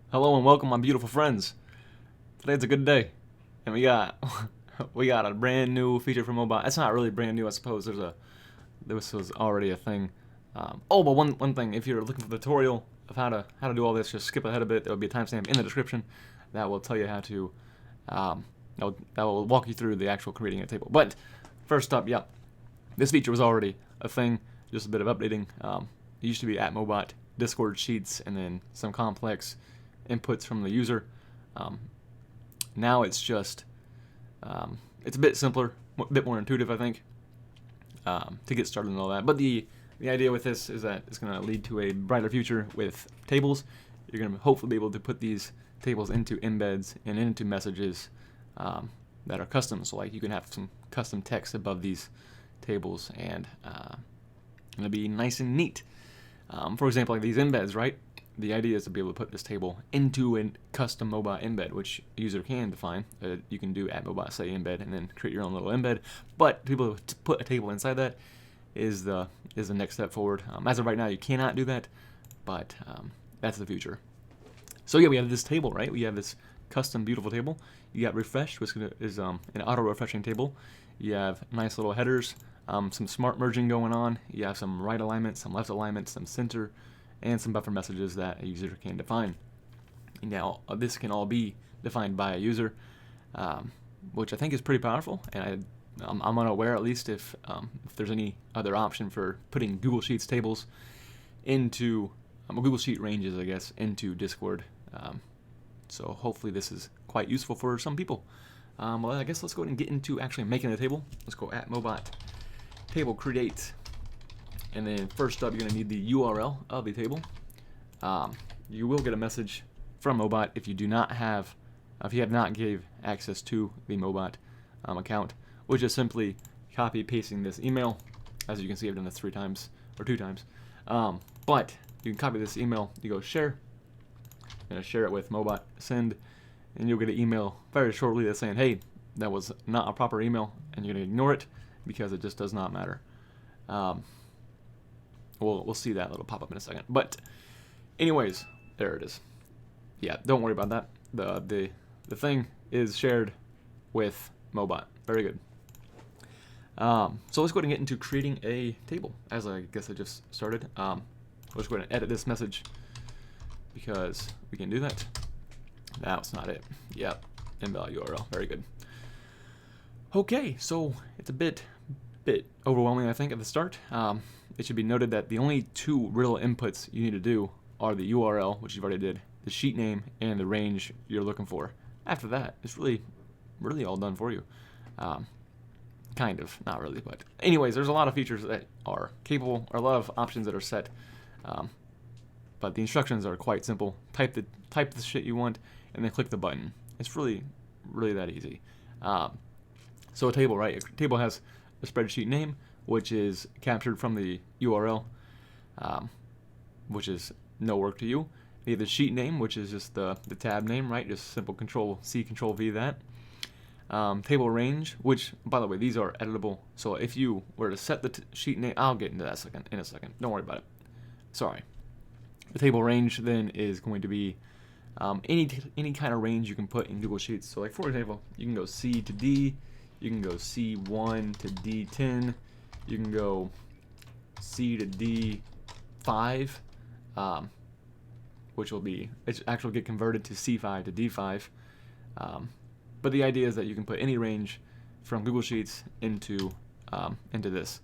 Hello and welcome, my beautiful friends. Today's a good day, and we got we got a brand new feature from MoBot. It's not really brand new, I suppose. This was already a thing. But one thing, if you're looking for the tutorial of how to do all this, just skip ahead a bit. There will be a timestamp in the description that will tell you how to that will walk you through the actual creating a table. But first up, yeah, this feature was already a thing. Just a bit of updating. It used to be at MoBot Discord sheets and then some complex inputs from the user. Um, Now it's just it's a bit simpler, a bit more intuitive, I think, to get started and all that. But the idea with this is that it's going to lead to a brighter future with tables. You're going to hopefully be able to put these tables into embeds and into messages that are custom. So like you can have some custom text above these tables, and it'll be nice and neat. For example, like these embeds, right? The idea is to be able to put this table into a custom MoBot embed, which a user can define. You can do at MoBot say embed and then create your own little embed. But to be able to put a table inside that is the next step forward. As of right now, you cannot do that, but that's the future. So yeah, we have this table, right? We have this custom beautiful table. You got refreshed, which is an auto refreshing table. You have nice little headers, some smart merging going on. You have some right alignment, some left alignment, some center, and some buffer messages that a user can define. Now, this can all be defined by a user, which I think is pretty powerful, and I'm unaware, at least, if there's any other option for putting Google Sheets tables into Google Sheet ranges, I guess, into Discord. So hopefully this is quite useful for some people. Well, I guess let's go ahead and get into actually making the table. Let's go at MoBot table create. And then first up, you're going to need the URL of the table. You will get a message from MoBot if you have not gave access to the MoBot account, which is simply copy pasting this email. As you can see, I've done this 3 times or 2 times. But you can copy this email. You go share. I'm going to share it with MoBot send, and you'll get an email very shortly that's saying, hey, that was not a proper email, and you're going to ignore it because it just does not matter. We'll see that little pop up in a second. But anyways, there it is. Yeah, don't worry about that. The thing is shared with MoBot. Very good. So let's go ahead and get into creating a table, as I guess I just started. Let's go ahead and edit this message because we can do that. That's not it. Yep, invalid URL. Very good. Okay, so it's a bit overwhelming, I think, at the start. It should be noted that the only 2 real inputs you need to do are the URL, which you've already did, the sheet name, and the range you're looking for. After that, it's really all done for you. Kind of, not really, but anyways, there's a lot of features that are capable, or a lot of options that are set. But the instructions are quite simple. Type the shit you want, and then click the button. It's really that easy. So a table, right? A table has a spreadsheet name, which is captured from the URL, which is no work to you. You have the sheet name, which is just the tab name, right? Just simple Control-C, Control-V that. Table range, which, by the way, these are editable. So if you were to set the sheet name, I'll get into that in a second. Don't worry about it. Sorry. The table range then is going to be any kind of range you can put in Google Sheets. So like, for example, you can go C to D, you can go C1 to D10, you can go C to D5, which will be, it's actually get converted to C5 to D5. But the idea is that you can put any range from Google Sheets into this.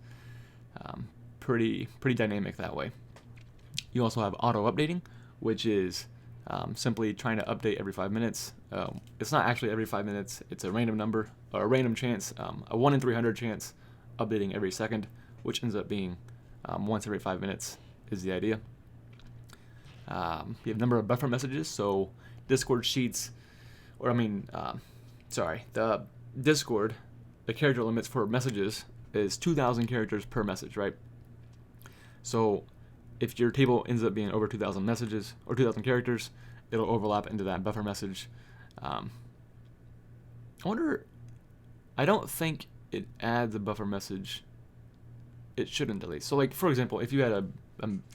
Pretty dynamic that way. You also have auto updating, which is simply trying to update every 5 minutes. It's not actually every 5 minutes. It's a random number, or a random chance, a 1 in 300 chance updating every second, which ends up being once every 5 minutes is the idea. You have a number of buffer messages, so Discord sheets, the Discord, the character limits for messages is 2,000 characters per message, right? So if your table ends up being over 2,000 messages or 2,000 characters, it'll overlap into that buffer message. I don't think it adds a buffer message. It shouldn't at least. So like, for example, if you had a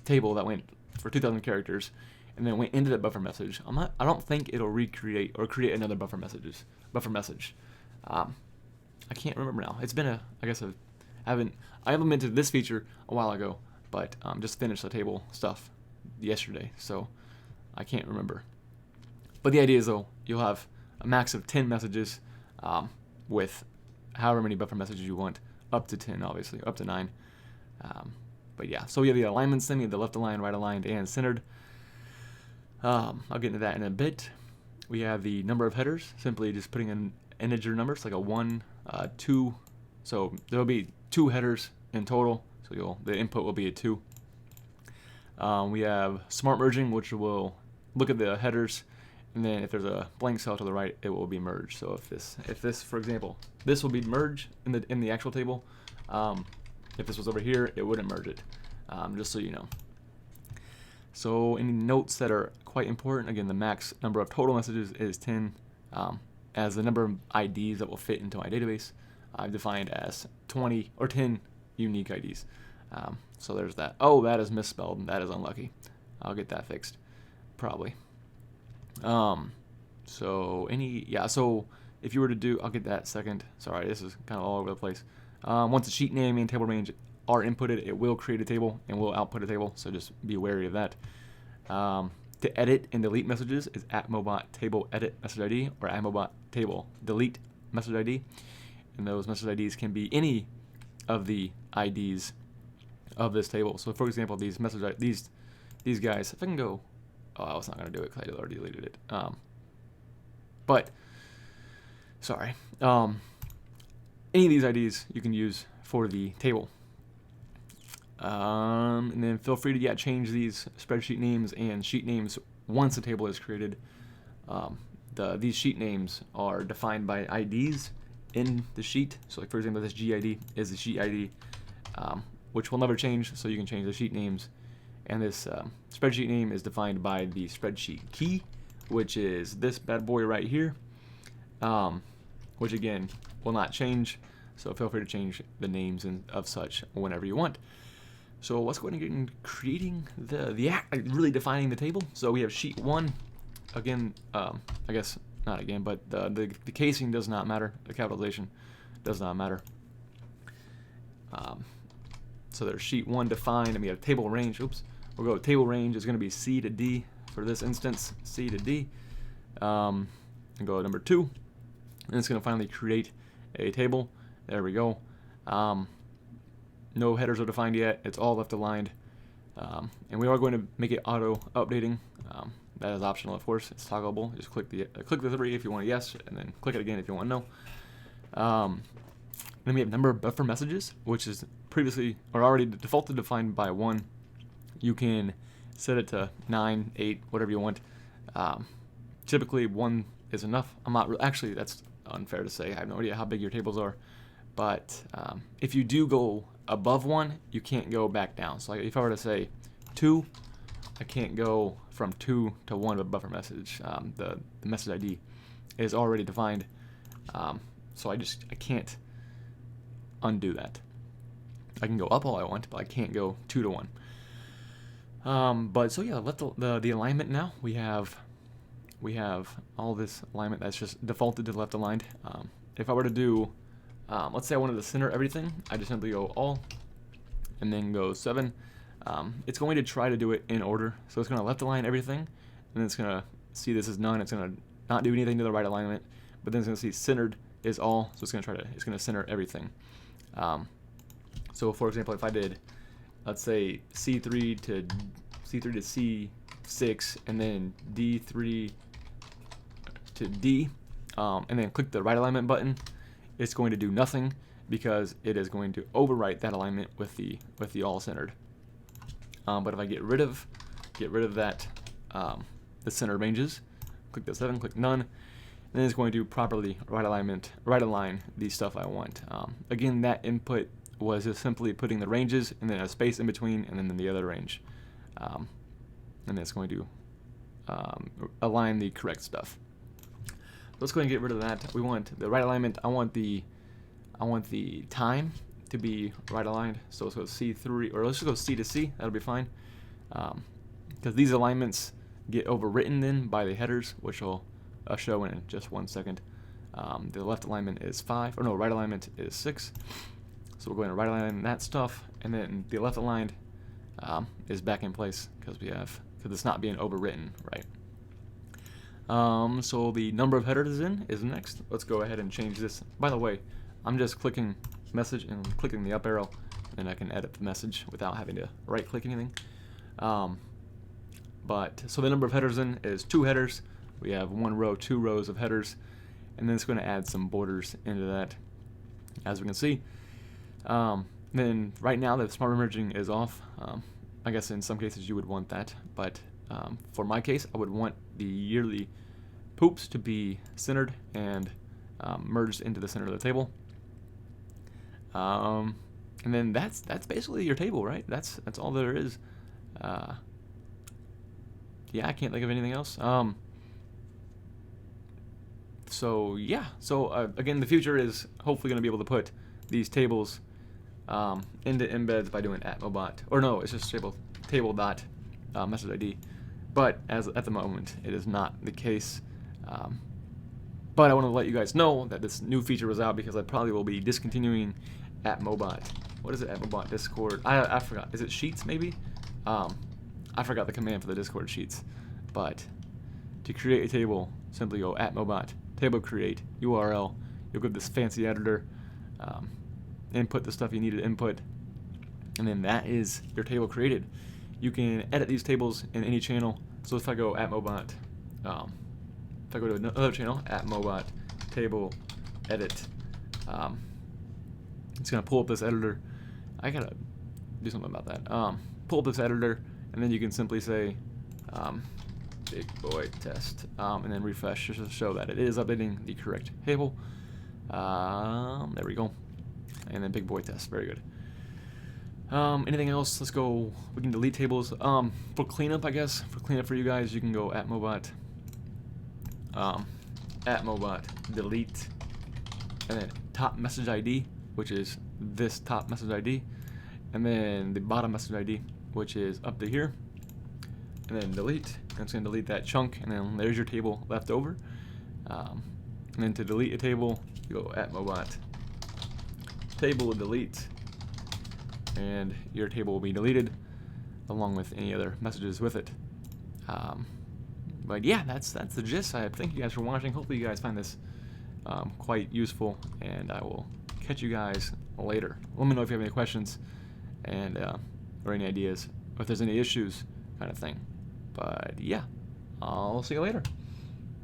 table that went for 2,000 characters and then went into the buffer message, I don't think it'll recreate or create another buffer message. I can't remember now. It's been I implemented this feature a while ago, but just finished the table stuff yesterday, so I can't remember. But the idea is, though, you'll have a max of 10 messages with however many buffer messages you want, up to 10, obviously, up to 9. But yeah, so we have the alignments then, we have the left aligned, right aligned, and centered. I'll get into that in a bit. We have the number of headers, simply just putting in integer numbers, like a 1, 2. So there'll be 2 headers in total, so the input will be a 2. We have smart merging, which will look at the headers, and then if there's a blank cell to the right, it will be merged. So if this, for example, this will be merged in the actual table. If this was over here, it wouldn't merge it, just so you know. So any notes that are quite important, again, the max number of total messages is 10, as the number of IDs that will fit into my database, I've defined as 20 or 10 unique IDs. So there's that. Oh, that is misspelled. That is unlucky. I'll get that fixed, probably. So if you were to do, I'll get that second. Sorry, this is kind of all over the place. Once the sheet name and table range are inputted, it will create a table and will output a table, so just be wary of that. To edit and delete messages is @MoBot table edit message ID or @MoBot table delete message ID, and those message IDs can be any of the IDs of this table. So for example, these guys, if I can go, I was not going to do it because I already deleted it. But sorry, any of these IDs you can use for the table. And then feel free to change these spreadsheet names and sheet names once the table is created. These sheet names are defined by IDs in the sheet. So like for example, this GID is the sheet ID, which will never change, so you can change the sheet names. And this spreadsheet name is defined by the spreadsheet key, which is this bad boy right here, which again will not change, so feel free to change the names and of such whenever you want. So let's go ahead and get into creating really defining the table. So we have sheet 1. Again, I guess not again, but the casing does not matter. The capitalization does not matter. So there's sheet 1 defined, and we have table range. Oops, we'll go with table range is going to be C to D for this instance. C to D, and go to number 2, and it's going to finally create a table. There we go. No headers are defined yet. It's all left aligned, and we are going to make it auto updating. That is optional, of course. It's toggleable. Just click the 3 if you want a yes, and then click it again if you want no. Then we have number of buffer messages, which is previously or already defaulted defined by 1. You can set it to 9, 8, whatever you want. Typically 1 is enough. Actually, that's unfair to say. I have no idea how big your tables are, but if you do go above 1, you can't go back down. So like if I were to say 2, I can't go from 2 to 1 with a buffer message. The message ID is already defined, so I can't undo that. I can go up all I want, but I can't go 2 to 1. But so yeah, let the alignment now. We have all this alignment that's just defaulted to left aligned. If I were to do, let's say I wanted to center everything, I just simply go all, and then go 7. It's going to try to do it in order, so it's going to left align everything, and then it's going to see this is none. It's going to not do anything to the right alignment, but then it's going to see centered is all, so it's going to center everything. So for example, if I did, let's say C3 to C6, and then D3 to D, and then click the right alignment button, it's going to do nothing because it is going to overwrite that alignment with the all centered. But if I get rid of that, the center ranges, click the 7, click none, and then it's going to properly right align the stuff I want. Again, that input was just simply putting the ranges and then a space in between, and then the other range, and it's going to align the correct stuff. Let's go ahead and get rid of that. We want the right alignment. I want the time to be right aligned. So let's go C3, or let's just go C to C. That'll be fine. Because these alignments get overwritten then by the headers, which will show in just 1 second. The left alignment is 5, or no, right alignment is 6. So we're going to right align that stuff, and then the left aligned is back in place because it's not being overwritten, right? So the number of headers is next. Let's go ahead and change this. By the way, I'm just clicking message and clicking the up arrow, and I can edit the message without having to right click anything. So the number of headers is 2 headers. We have 1 row, 2 rows of headers, and then it's going to add some borders into that, as we can see. Then right now the smart merging is off. I guess in some cases you would want that, but for my case, I would want the yearly poops to be centered and merged into the center of the table. And then that's basically your table, right? That's all there is. Yeah, I can't think of anything else. So yeah, again, the future is hopefully going to be able to put these tables into embeds by doing @MoBot, or no, it's just table dot message ID. But at the moment, it is not the case. But I want to let you guys know that this new feature was out because I probably will be discontinuing @MoBot. What is it? @MoBot Discord. I forgot. Is it Sheets maybe? I forgot the command for the Discord Sheets. But to create a table, simply go @MoBot table create URL. You'll get this fancy editor. Input the stuff you need to input, and then that is your table created. You can edit these tables in any channel. So if I go @MoBot, if I go to another channel, @MoBot table edit, it's gonna pull up this editor. I gotta do something about that. Pull up this editor, and then you can simply say big boy test, and then refresh just to show that it is updating the correct table. There we go. And then big boy test, very good. Anything else? Let's go. We can delete tables. For cleanup, I guess. For cleanup for you guys, you can go @MoBot, @MoBot delete, and then top message ID, which is this top message ID, and then the bottom message ID, which is up to here, and then delete. And it's gonna delete that chunk, and then there's your table left over. And then to delete a table, you go @MoBot table delete, and your table will be deleted along with any other messages with it. But yeah, that's the gist. I thank you guys for watching. Hopefully you guys find this quite useful, and I will catch you guys later. Let me know if you have any questions and or any ideas, or if there's any issues, kind of thing. But yeah, I'll see you later.